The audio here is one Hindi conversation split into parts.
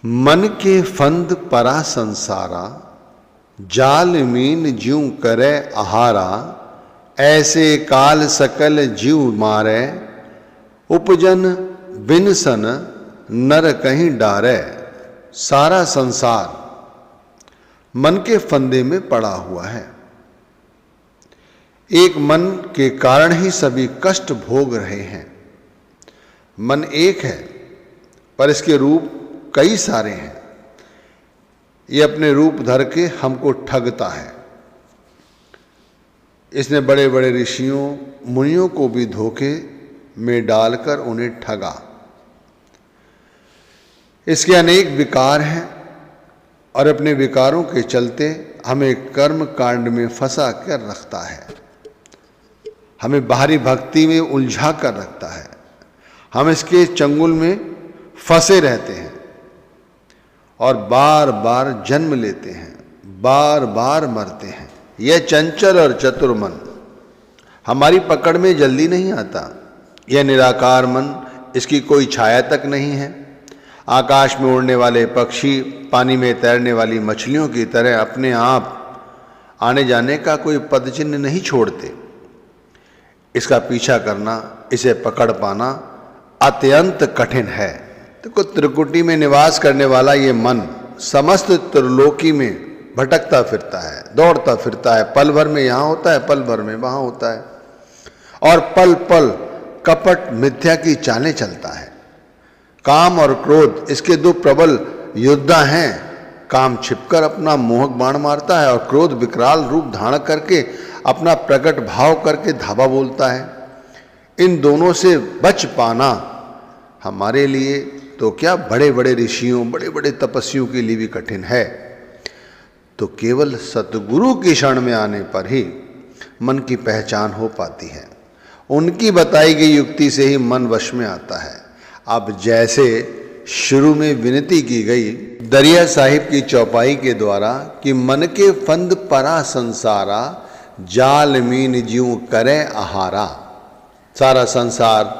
मन के फंद परा संसारा, जाल मीन ज्यों करे आहारा। ऐसे काल सकल जीव मारे, उपजन बिनसन नर कहीं डारे। सारा संसार मन के फंदे में पड़ा हुआ है। एक मन के कारण ही सभी कष्ट भोग रहे हैं। मन एक है पर इसके रूप कई सारे हैं। ये अपने रूप धर के हमको ठगता है। इसने बड़े बड़े ऋषियों मुनियों को भी धोखे में डालकर उन्हें ठगा। इसके अनेक विकार हैं और अपने विकारों के चलते हमें कर्म कांड में फंसा कर रखता है, हमें बाहरी भक्ति में उलझा कर रखता है। हम इसके चंगुल में फंसे रहते हैं और बार बार जन्म लेते हैं, बार बार मरते हैं। यह चंचल और चतुर मन हमारी पकड़ में जल्दी नहीं आता। यह निराकार मन, इसकी कोई छाया तक नहीं है। आकाश में उड़ने वाले पक्षी, पानी में तैरने वाली मछलियों की तरह अपने आप आने जाने का कोई पदचिन्ह नहीं छोड़ते। इसका पीछा करना, इसे पकड़ पाना अत्यंत कठिन है। तो त्रिकुटी में निवास करने वाला ये मन समस्त त्रिलोकी में भटकता फिरता है, दौड़ता फिरता है। पल भर में यहाँ होता है, पल भर में वहाँ होता है और पल पल कपट मिथ्या की चालें चलता है। काम और क्रोध इसके दो प्रबल योद्धा हैं। काम छिपकर अपना मोहक बाण मारता है और क्रोध विकराल रूप धारण करके अपना प्रकट भाव करके धावा बोलता है। इन दोनों से बच पाना हमारे लिए तो क्या, बड़े बड़े ऋषियों, बड़े बड़े तपस्वियों के लिए भी कठिन है। तो केवल सतगुरु की शरण में आने पर ही मन की पहचान हो पाती है। उनकी बताई गई युक्ति से ही मन वश में आता है। अब जैसे शुरू में विनती की गई दरिया साहिब की चौपाई के द्वारा कि मन के फंद परा संसारा, जाल मीन ज्यों करे आहारा। सारा संसार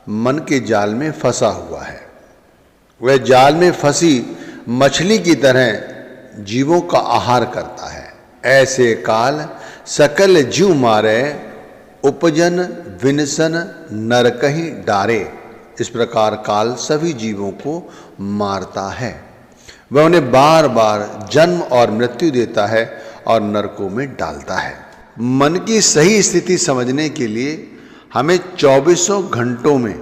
मन के जाल में फंसा हुआ है। वह जाल में फंसी मछली की तरह जीवों का आहार करता है। ऐसे काल सकल जीव मारे, उपजन विनसन नर कहीं डारे। इस प्रकार काल सभी जीवों को मारता है। वह उन्हें बार बार जन्म और मृत्यु देता है और नरकों में डालता है। मन की सही स्थिति समझने के लिए हमें 24 घंटों में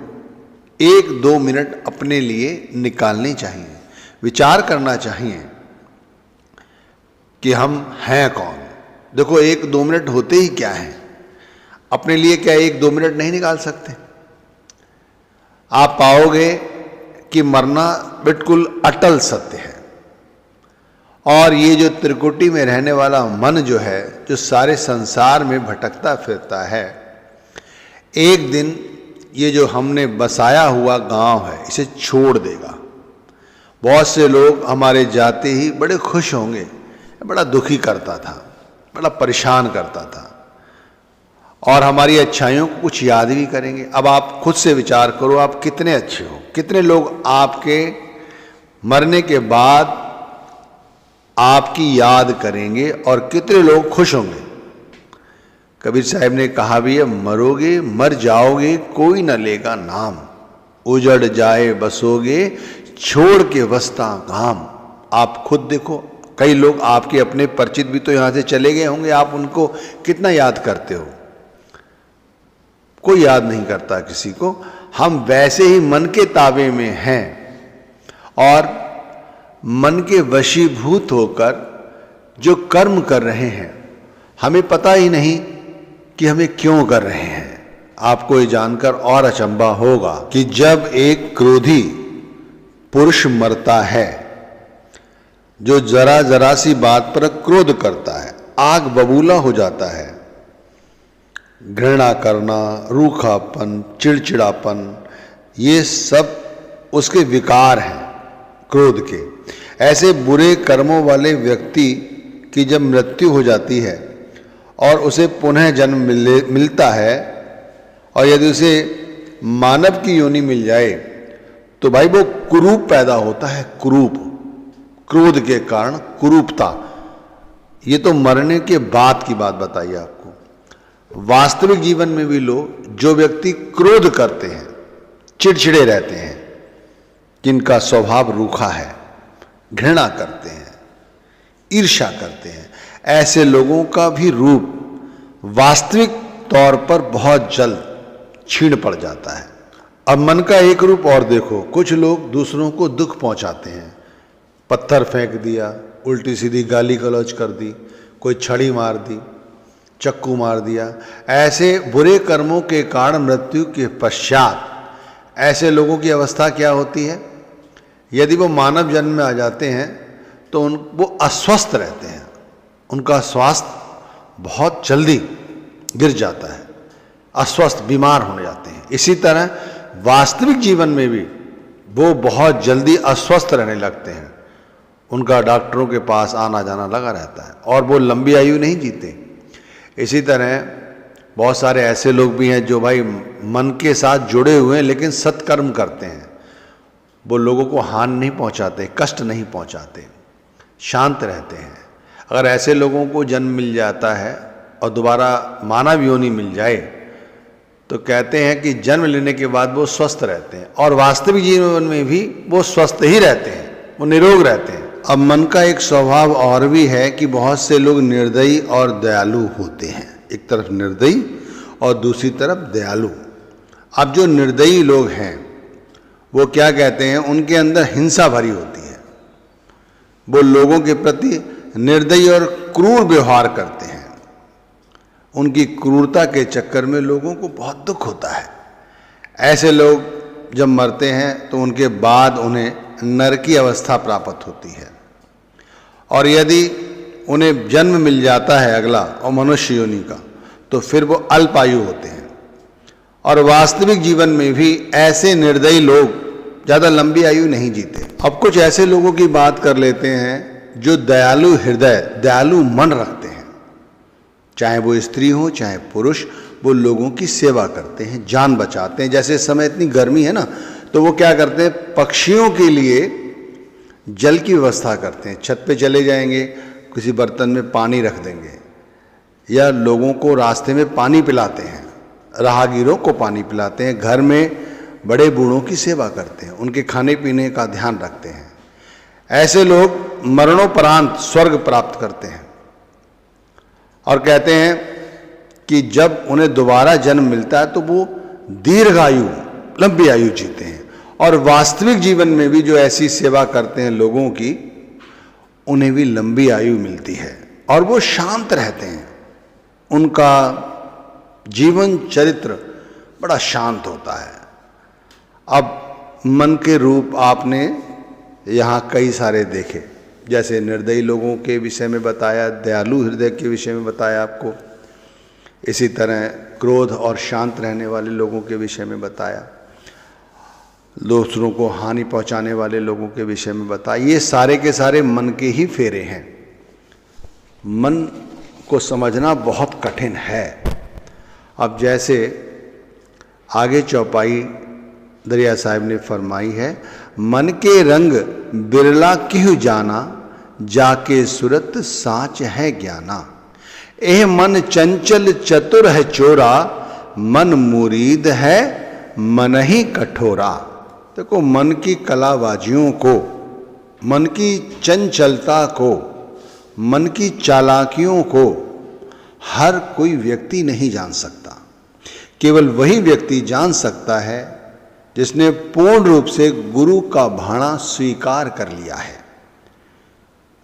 1-2 मिनट अपने लिए निकालने चाहिए। विचार करना चाहिए कि हम हैं कौन। देखो 1-2 मिनट होते ही क्या है, अपने लिए क्या 1-2 मिनट नहीं निकाल सकते? आप पाओगे कि मरना बिल्कुल अटल सत्य है। और ये जो त्रिकुटी में रहने वाला मन जो है, जो सारे संसार में भटकता फिरता है, एक दिन ये जो हमने बसाया हुआ गांव है इसे छोड़ देगा। बहुत से लोग हमारे जाते ही बड़े खुश होंगे। बड़ा दुखी करता था, बड़ा परेशान करता था और हमारी अच्छाइयों को कुछ याद भी करेंगे। अब आप खुद से विचार करो, आप कितने अच्छे हो। कितने लोग आपके मरने के बाद आपकी याद करेंगे और कितने लोग खुश होंगे। कबीर साहब ने कहा भी है, मरोगे मर जाओगे कोई न लेगा नाम, उजड़ जाए बसोगे छोड़ के वस्ता गाम। आप खुद देखो, कई लोग आपके अपने परिचित भी तो यहां से चले गए होंगे। आप उनको कितना याद करते हो? कोई याद नहीं करता किसी को। हम वैसे ही मन के ताबे में हैं और मन के वशीभूत होकर जो कर्म कर रहे हैं, हमें पता ही नहीं कि हमें क्यों कर रहे हैं। आपको ये जानकर और अचंभा होगा कि जब एक क्रोधी पुरुष मरता है, जो जरा जरा सी बात पर क्रोध करता है, आग बबूला हो जाता है, घृणा करना, रूखापन, चिड़चिड़ापन, ये सब उसके विकार हैं क्रोध के। ऐसे बुरे कर्मों वाले व्यक्ति की जब मृत्यु हो जाती है और उसे पुनः जन्म मिलता है और यदि उसे मानव की योनि मिल जाए तो भाई वो कुरूप पैदा होता है, कुरूप, क्रोध के कारण कुरूपता। ये तो मरने के बाद की बात बताइए आपको। वास्तविक जीवन में भी लोग, जो व्यक्ति क्रोध करते हैं, चिड़चिड़े रहते हैं, जिनका स्वभाव रूखा है, घृणा करते हैं, ईर्ष्या करते हैं, ऐसे लोगों का भी रूप वास्तविक तौर पर बहुत जल्द क्षीण पड़ जाता है। अब मन का एक रूप और देखो, कुछ लोग दूसरों को दुख पहुंचाते हैं, पत्थर फेंक दिया, उल्टी सीधी गाली गलौज कर दी, कोई छड़ी मार दी, चक्कू मार दिया। ऐसे बुरे कर्मों के कारण मृत्यु के पश्चात ऐसे लोगों की अवस्था क्या होती है? यदि वो मानव जन्म में आ जाते हैं तो वो अस्वस्थ रहते हैं, उनका स्वास्थ्य बहुत जल्दी गिर जाता है, अस्वस्थ, बीमार होने जाते हैं। इसी तरह वास्तविक जीवन में भी वो बहुत जल्दी अस्वस्थ रहने लगते हैं, उनका डॉक्टरों के पास आना जाना लगा रहता है और वो लंबी आयु नहीं जीते। इसी तरह बहुत सारे ऐसे लोग भी हैं जो भाई मन के साथ जुड़े हुए हैं लेकिन सत्कर्म करते हैं, वो लोगों को हानि नहीं पहुंचाते, कष्ट नहीं पहुंचाते, शांत रहते हैं। अगर ऐसे लोगों को जन्म मिल जाता है और दोबारा मानव योनि मिल जाए तो कहते हैं कि जन्म लेने के बाद वो स्वस्थ रहते हैं और वास्तविक जीवन में भी वो स्वस्थ ही रहते हैं, वो निरोग रहते हैं। अब मन का एक स्वभाव और भी है कि बहुत से लोग निर्दयी और दयालु होते हैं, एक तरफ निर्दयी और दूसरी तरफ दयालु। अब जो निर्दयी लोग हैं वो क्या कहते हैं, उनके अंदर हिंसा भरी होती है, वो लोगों के प्रति निर्दयी और क्रूर व्यवहार करते हैं। उनकी क्रूरता के चक्कर में लोगों को बहुत दुख होता है। ऐसे लोग जब मरते हैं तो उनके बाद उन्हें नरक की अवस्था प्राप्त होती है और यदि उन्हें जन्म मिल जाता है अगला और मनुष्य योनि का तो फिर वो अल्पायु होते हैं। और वास्तविक जीवन में भी ऐसे निर्दयी लोग ज़्यादा लंबी आयु नहीं जीते। अब कुछ ऐसे लोगों की बात कर लेते हैं जो दयालु हृदय, दयालु मन रखते हैं, चाहे वो स्त्री हो चाहे पुरुष, वो लोगों की सेवा करते हैं, जान बचाते हैं। जैसे इस समय इतनी गर्मी है ना, तो वो क्या करते हैं, पक्षियों के लिए जल की व्यवस्था करते हैं। छत पे चले जाएंगे, किसी बर्तन में पानी रख देंगे, या लोगों को रास्ते में पानी पिलाते हैं, राहगीरों को पानी पिलाते हैं, घर में बड़े बूढ़ों की सेवा करते हैं, उनके खाने पीने का ध्यान रखते हैं। ऐसे लोग मरणोपरांत स्वर्ग प्राप्त करते हैं और कहते हैं कि जब उन्हें दोबारा जन्म मिलता है तो वो दीर्घायु, लंबी आयु जीते हैं। और वास्तविक जीवन में भी जो ऐसी सेवा करते हैं लोगों की, उन्हें भी लंबी आयु मिलती है और वो शांत रहते हैं, उनका जीवन चरित्र बड़ा शांत होता है। अब मन के रूप आपने यहाँ कई सारे देखे, जैसे निर्दयी लोगों के विषय में बताया, दयालु हृदय के विषय में बताया आपको, इसी तरह क्रोध और शांत रहने वाले लोगों के विषय में बताया, दूसरों को हानि पहुंचाने वाले लोगों के विषय में बताया। ये सारे के सारे मन के ही फेरे हैं। मन को समझना बहुत कठिन है। अब जैसे आगे चौपाई दरिया साहिब ने फरमाई है, मन के रंग बिरला क्यों जाना, जाके सूरत साच है ज्ञाना। एह मन चंचल चतुर है चोरा, मन मुरीद है मन ही कठोरा। देखो, मन की कलाबाजियों को, मन की चंचलता को, मन की चालाकियों को हर कोई व्यक्ति नहीं जान सकता। केवल वही व्यक्ति जान सकता है जिसने पूर्ण रूप से गुरु का भाणा स्वीकार कर लिया है,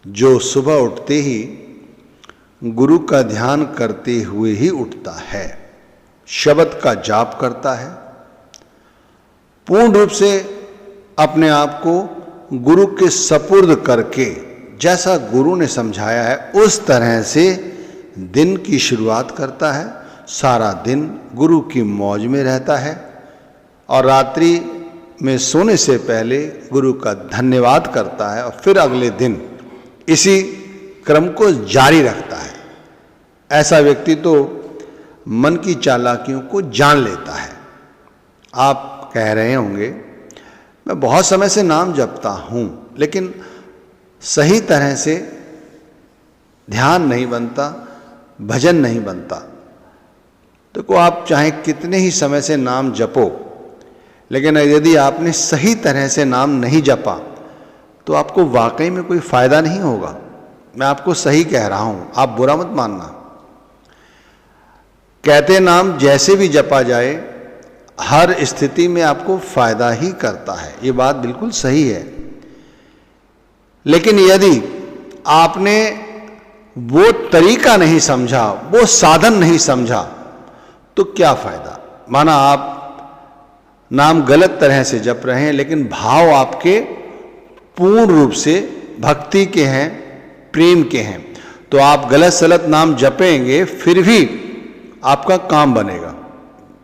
जो सुबह उठते ही गुरु का ध्यान करते हुए ही उठता है, शब्द का जाप करता है, पूर्ण रूप से अपने आप को गुरु के सपुर्द करके जैसा गुरु ने समझाया है उस तरह से दिन की शुरुआत करता है, सारा दिन गुरु की मौज में रहता है और रात्रि में सोने से पहले गुरु का धन्यवाद करता है और फिर अगले दिन इसी क्रम को जारी रखता है। ऐसा व्यक्ति तो मन की चालाकियों को जान लेता है। आप कह रहे होंगे, मैं बहुत समय से नाम जपता हूँ लेकिन सही तरह से ध्यान नहीं बनता, भजन नहीं बनता। तो आप चाहे कितने ही समय से नाम जपो, लेकिन यदि आपने सही तरह से नाम नहीं जपा तो आपको वाकई में कोई फायदा नहीं होगा। मैं आपको सही कह रहा हूं, आप बुरा मत मानना। कहते नाम जैसे भी जपा जाए हर स्थिति में आपको फायदा ही करता है, ये बात बिल्कुल सही है। लेकिन यदि आपने वो तरीका नहीं समझा, वो साधन नहीं समझा, तो क्या फायदा। माना आप नाम गलत तरह से जप रहे हैं लेकिन भाव आपके पूर्ण रूप से भक्ति के हैं, प्रेम के हैं, तो आप गलत सलत नाम जपेंगे फिर भी आपका काम बनेगा।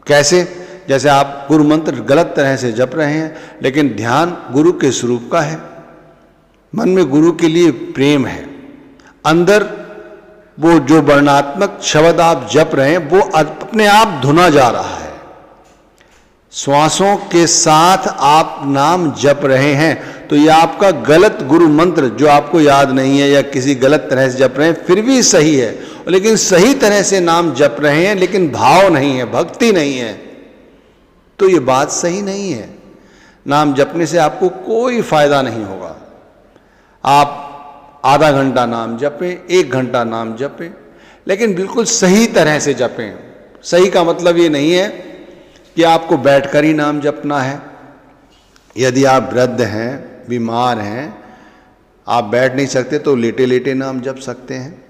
कैसे? जैसे आप गुरु मंत्र गलत तरह से जप रहे हैं लेकिन ध्यान गुरु के स्वरूप का है, मन में गुरु के लिए प्रेम है, अंदर वो जो वर्णात्मक शब्द आप जप रहे हैं वो अपने आप धुना जा रहा है। श्वासों के साथ आप नाम जप रहे हैं तो यह आपका गलत गुरु मंत्र जो आपको याद नहीं है या किसी गलत तरह से जप रहे हैं फिर भी सही है, लेकिन सही तरह से नाम जप रहे हैं लेकिन भाव नहीं है, भक्ति नहीं है, तो ये बात सही नहीं है। नाम जपने से आपको कोई फायदा नहीं होगा। आप आधा घंटा नाम जपें, 1 घंटा नाम जपें, लेकिन बिल्कुल सही तरह से जपें। सही का मतलब ये नहीं है कि आपको बैठकर ही नाम जपना है। यदि आप वृद्ध हैं, बीमार हैं, आप बैठ नहीं सकते तो लेटे लेटे नाम जप सकते हैं।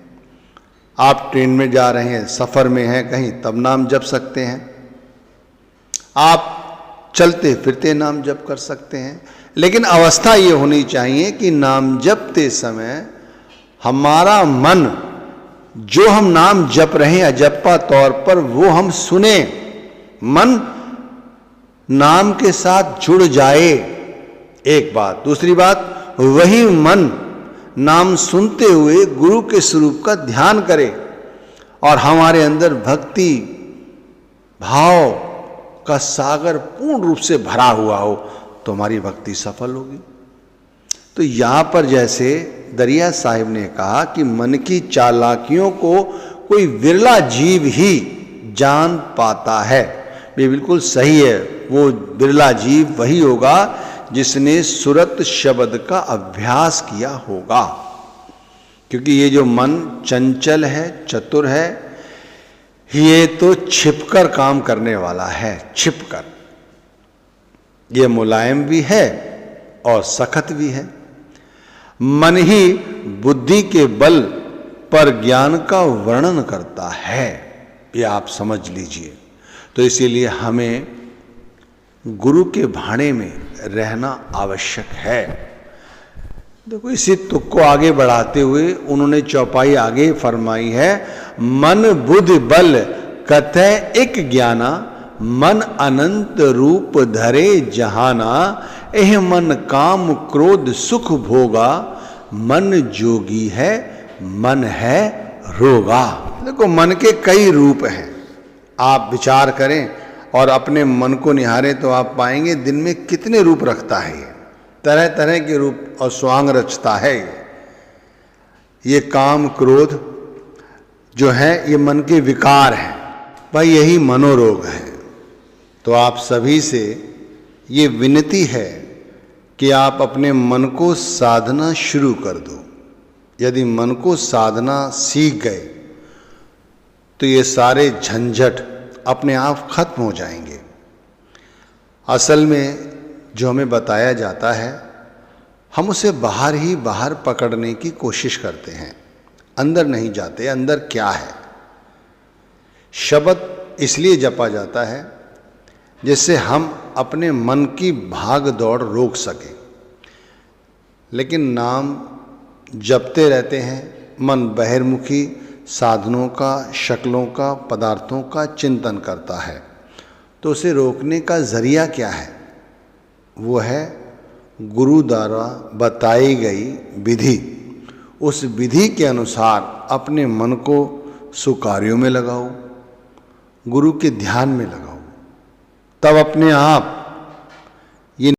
आप ट्रेन में जा रहे हैं, सफ़र में हैं कहीं, तब नाम जप सकते हैं। आप चलते फिरते नाम जप कर सकते हैं। लेकिन अवस्था ये होनी चाहिए कि नाम जपते समय हमारा मन जो हम नाम जप रहे हैं अजप्पा तौर पर वो हम सुने, मन नाम के साथ जुड़ जाए, एक बात। दूसरी बात, वही मन नाम सुनते हुए गुरु के स्वरूप का ध्यान करे और हमारे अंदर भक्ति भाव का सागर पूर्ण रूप से भरा हुआ हो तो हमारी भक्ति सफल होगी। तो यहां पर जैसे दरिया साहिब ने कहा कि मन की चालाकियों को कोई विरला जीव ही जान पाता है, ये बिल्कुल सही है। वो विरला जीव वही होगा जिसने सुरत शब्द का अभ्यास किया होगा, क्योंकि ये जो मन चंचल है, चतुर है, ये तो छिपकर काम करने वाला है, छिपकर। ये मुलायम भी है और सख्त भी है। मन ही बुद्धि के बल पर ज्ञान का वर्णन करता है, ये आप समझ लीजिए। तो इसीलिए हमें गुरु के भाणे में रहना आवश्यक है। देखो, इसी तुक को आगे बढ़ाते हुए उन्होंने चौपाई आगे फरमाई है, मन बुद्धि बल कथय एक ज्ञाना, मन अनंत रूप धरे जहाना, एह मन काम क्रोध सुख भोगा, मन जोगी है मन है रोगा। देखो, मन के कई रूप हैं। आप विचार करें और अपने मन को निहारें तो आप पाएंगे दिन में कितने रूप रखता है। ये तरह तरह के रूप और स्वांग रचता है। ये काम क्रोध जो है ये मन के विकार हैं, भाई यही मनोरोग है। तो आप सभी से ये विनती है कि आप अपने मन को साधना शुरू कर दो। यदि मन को साधना सीख गए तो ये सारे झंझट अपने आप खत्म हो जाएंगे। असल में जो हमें बताया जाता है हम उसे बाहर ही बाहर पकड़ने की कोशिश करते हैं, अंदर नहीं जाते। अंदर क्या है? शब्द इसलिए जपा जाता है जिससे हम अपने मन की भाग दौड़ रोक सकें। लेकिन नाम जपते रहते हैं, मन बहिर्मुखी साधनों का, शक्लों का, पदार्थों का चिंतन करता है। तो उसे रोकने का जरिया क्या है? वो है गुरु द्वारा बताई गई विधि। उस विधि के अनुसार अपने मन को सुकार्यों में लगाओ, गुरु के ध्यान में लगाओ, तब अपने आप